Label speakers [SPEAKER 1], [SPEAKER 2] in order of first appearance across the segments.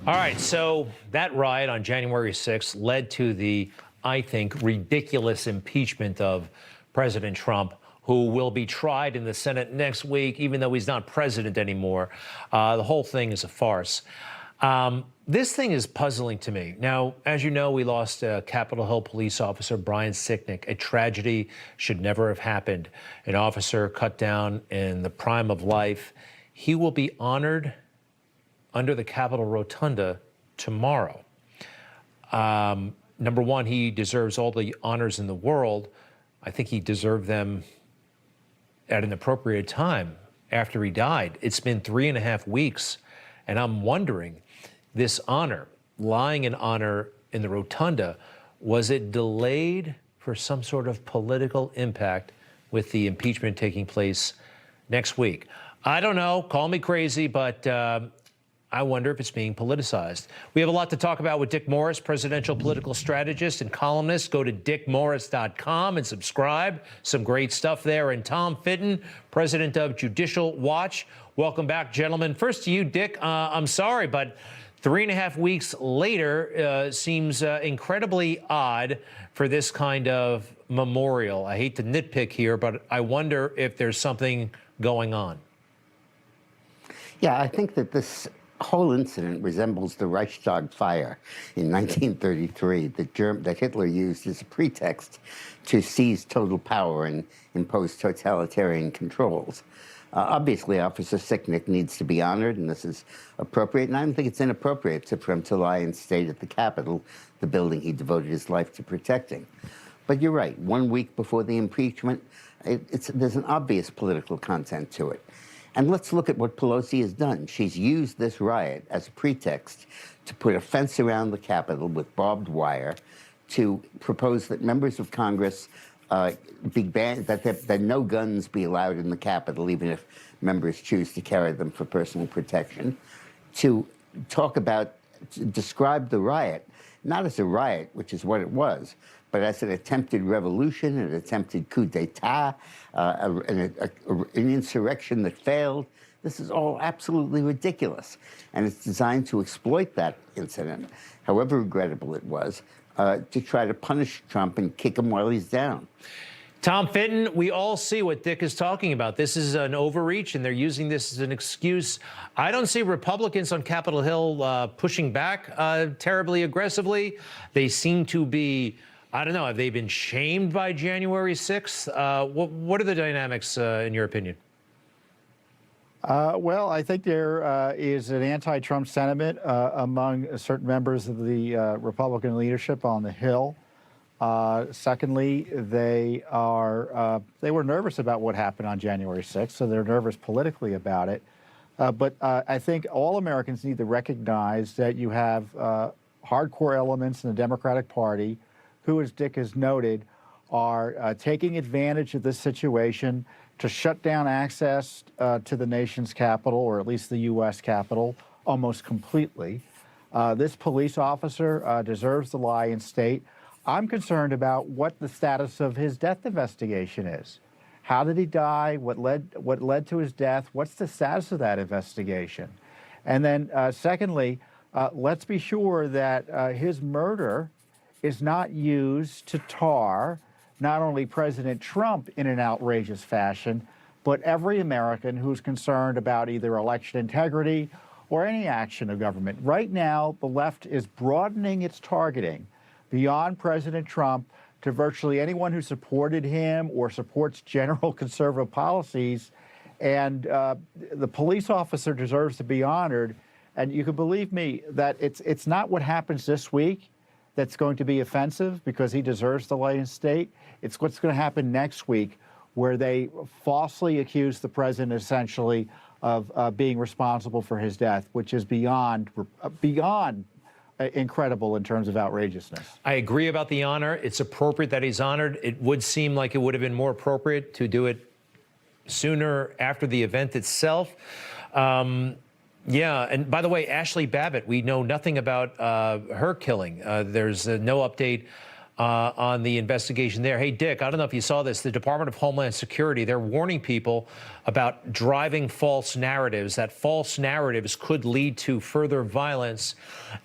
[SPEAKER 1] All right, so that riot on January 6th led to the, I think, ridiculous impeachment of President Trump, who will be tried in the Senate next week, even though he's not president anymore. The whole thing is a farce. This thing is puzzling to me. Now, as you know, we lost Capitol Hill police officer Brian Sicknick. A tragedy should never have happened. An officer cut down in the prime of life. He will be honored under the Capitol Rotunda tomorrow. Number one, he deserves all the honors in the world. I think he deserved them at an appropriate time after he died. It's been 3.5 weeks, and I'm wondering, this honor, lying in honor in the Rotunda, was it delayed for some sort of political impact with the impeachment taking place next week? I don't know, call me crazy, but I wonder if it's being politicized. We have a lot to talk about with Dick Morris, presidential political strategist and columnist. Go to dickmorris.com and subscribe. Some great stuff there. And Tom Fitton, president of Judicial Watch. Welcome back, gentlemen. First to you, Dick. I'm sorry, but 3.5 weeks later seems incredibly odd for this kind of memorial. I hate to nitpick here, but I wonder if there's something going on.
[SPEAKER 2] Yeah, I think that this whole incident resembles the Reichstag fire in 1933 that Hitler used as a pretext to seize total power and impose totalitarian controls. Obviously, Officer Sicknick needs to be honored, and this is appropriate, and I don't think it's inappropriate for him to lie in state at the Capitol, the building he devoted his life to protecting. But you're right, 1 week before the impeachment, there's an obvious political content to it. And let's look at what Pelosi has done. She's used this riot as a pretext to put a fence around the Capitol with barbed wire, to propose that members of Congress be banned, that no guns be allowed in the Capitol, even if members choose to carry them for personal protection, to describe the riot, not as a riot, which is what it was, but as an attempted revolution, an attempted coup d'etat, an insurrection that failed. This is all absolutely ridiculous. And it's designed to exploit that incident, however regrettable it was, to try to punish Trump and kick him while he's down.
[SPEAKER 1] Tom Fitton, we all see what Dick is talking about. This is an overreach, and they're using this as an excuse. I don't see Republicans on Capitol Hill pushing back terribly aggressively. They seem to be, I don't know, have they been shamed by January 6th? What are the dynamics, in your opinion?
[SPEAKER 3] Well, I think there is an anti-Trump sentiment among certain members of the Republican leadership on the Hill. Secondly, they were nervous about what happened on January 6th, so they're nervous politically about it. But I think all Americans need to recognize that you have hardcore elements in the Democratic Party who, as Dick has noted, are taking advantage of this situation to shut down access to the nation's capital, or at least the U.S. Capitol, almost completely. This police officer deserves to lie in state. I'm concerned about what the status of his death investigation is. How did he die? What led to his death? What's the status of that investigation? And then secondly, let's be sure that his murder is not used to tar not only President Trump in an outrageous fashion, but every American who's concerned about either election integrity or any action of government. Right now, the left is broadening its targeting beyond President Trump to virtually anyone who supported him or supports general conservative policies. And the police officer deserves to be honored. And you can believe me that it's not what happens this week that's going to be offensive, because he deserves to lay in state. It's what's going to happen next week, where they falsely accuse the president essentially of being responsible for his death, which is beyond incredible in terms of outrageousness.
[SPEAKER 1] I agree about the honor. It's appropriate that he's honored. It would seem like it would have been more appropriate to do it sooner after the event itself. Yeah, and by the way, Ashley Babbitt, we know nothing about her killing. There's no update on the investigation there. Hey, Dick, I don't know if you saw this. The Department of Homeland Security, they're warning people about driving false narratives, that false narratives could lead to further violence.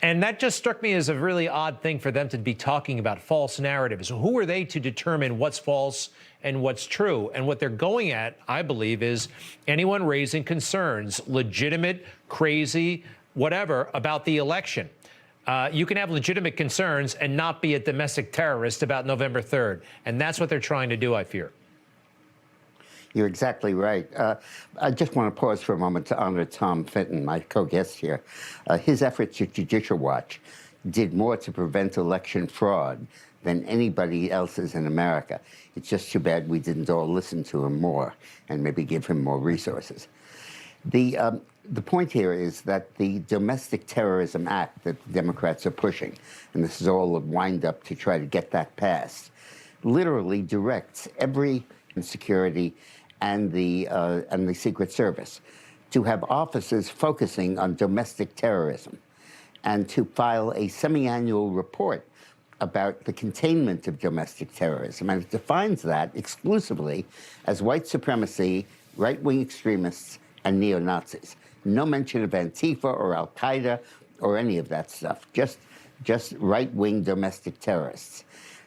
[SPEAKER 1] And that just struck me as a really odd thing for them to be talking about, false narratives. Who are they to determine what's false and what's true? And what they're going at, I believe, is anyone raising concerns, legitimate, crazy, whatever, about the election. You can have legitimate concerns and not be a domestic terrorist about November 3rd. And that's what they're trying to do, I fear.
[SPEAKER 2] You're exactly right. I just want to pause for a moment to honor Tom Fitton, my co-guest here. His efforts at Judicial Watch did more to prevent election fraud than anybody else's in America. It's just too bad we didn't all listen to him more and maybe give him more resources. The point here is that the Domestic Terrorism Act that the Democrats are pushing, and this is all a wind-up to try to get that passed, literally directs every security and the Secret Service to have offices focusing on domestic terrorism and to file a semi-annual report about the containment of domestic terrorism. And it defines that exclusively as white supremacy, right-wing extremists, and neo-Nazis. No mention of Antifa or Al-Qaeda or any of that stuff, just right-wing domestic terrorists.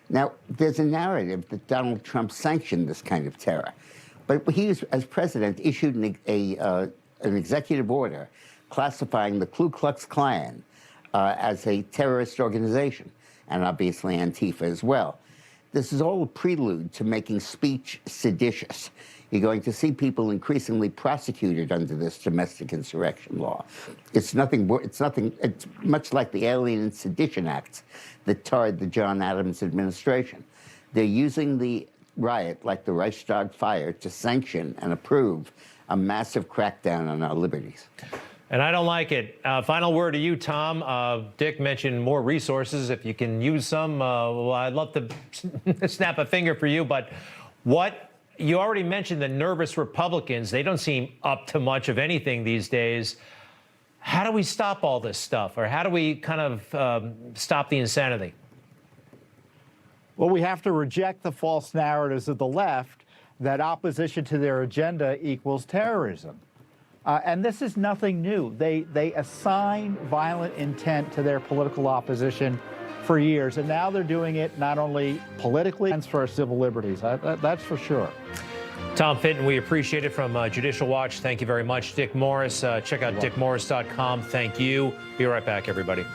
[SPEAKER 2] Now, there's a narrative that Donald Trump sanctioned this kind of terror, but he, as president, issued an executive order classifying the Ku Klux Klan as a terrorist organization, and obviously Antifa as well. This is all a prelude to making speech seditious. You're going to see people increasingly prosecuted under this domestic insurrection law. It's much like the Alien and Sedition Acts that tarred the John Adams administration. They're using the riot, like the Reichstag fire, to sanction and approve a massive crackdown on our liberties.
[SPEAKER 1] And I don't like it. Final word to you, Tom. Dick mentioned more resources. If you can use some, well, I'd love to snap a finger for you. But you already mentioned the nervous Republicans. They don't seem up to much of anything these days. How do we stop all this stuff? Or how do we kind of stop the insanity?
[SPEAKER 3] Well, we have to reject the false narratives of the left that opposition to their agenda equals terrorism. And this is nothing new. They assign violent intent to their political opposition for years, and now they're doing it not only politically, but for our civil liberties. That's for sure.
[SPEAKER 1] Tom Fitton, we appreciate it, from Judicial Watch. Thank you very much. Dick Morris, check out dickmorris.com. Thank you. Be right back, everybody.